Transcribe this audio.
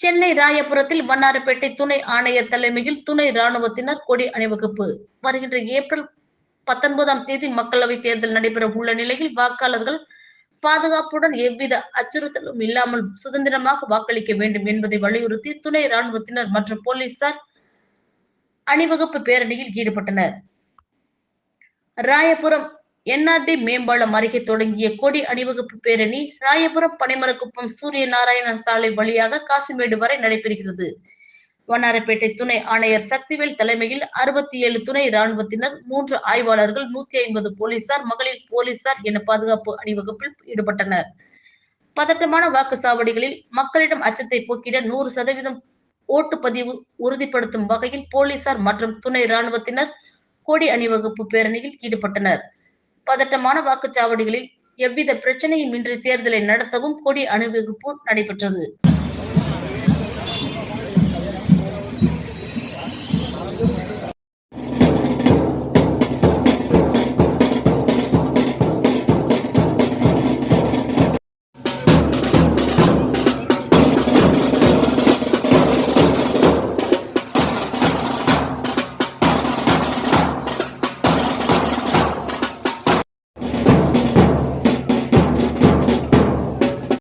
சென்னை ராயபுரத்தில் வண்ணாரப்பேட்டை துணை ஆணையர் தலைமையில் துணை ராணுவத்தினர் கொடி அணிவகுப்பு. வருகின்ற ஏப்ரல் 19ஆம் தேதி மக்களவைத் தேர்தல் நடைபெற உள்ள நிலையில் வாக்காளர்கள் பாதுகாப்புடன் எவ்வித அச்சுறுத்தலும் இல்லாமல் சுதந்திரமாக வாக்களிக்க வேண்டும் என்பதை வலியுறுத்தி துணை ராணுவத்தினர் மற்றும் போலீசார் அணிவகுப்பு பேரணியில் ஈடுபட்டனர். ராயபுரம் NRD மேம்பாலம் அருகே தொடங்கிய கொடி அணிவகுப்பு பேரணி ராயபுரம் பனைமரக்குப்பம் சூரிய நாராயண சாலை வழியாக காசிமேடு வரை நடைபெறுகிறது. வண்ணாரப்பேட்டை துணை ஆணையர் சக்திவேல் தலைமையில் 67 துணை ராணுவத்தினர், 3 ஆய்வாளர்கள், 150 போலீசார், மகளிர் போலீசார் என பாதுகாப்பு அணிவகுப்பில் ஈடுபட்டனர். பதட்டமான வாக்குச்சாவடிகளில் மக்களிடம் அச்சத்தை போக்கிட 100% ஓட்டுப்பதிவு உறுதிப்படுத்தும் வகையில் போலீசார் மற்றும் துணை ராணுவத்தினர் கொடி அணிவகுப்பு பேரணியில் ஈடுபட்டனர். பதட்டமான வாக்குச்சாவடிகளில் எவ்வித பிரச்சனையும் இன்றி தேர்தலை நடத்தவும் கொடி அணிவகுப்பு நடைபெற்றது.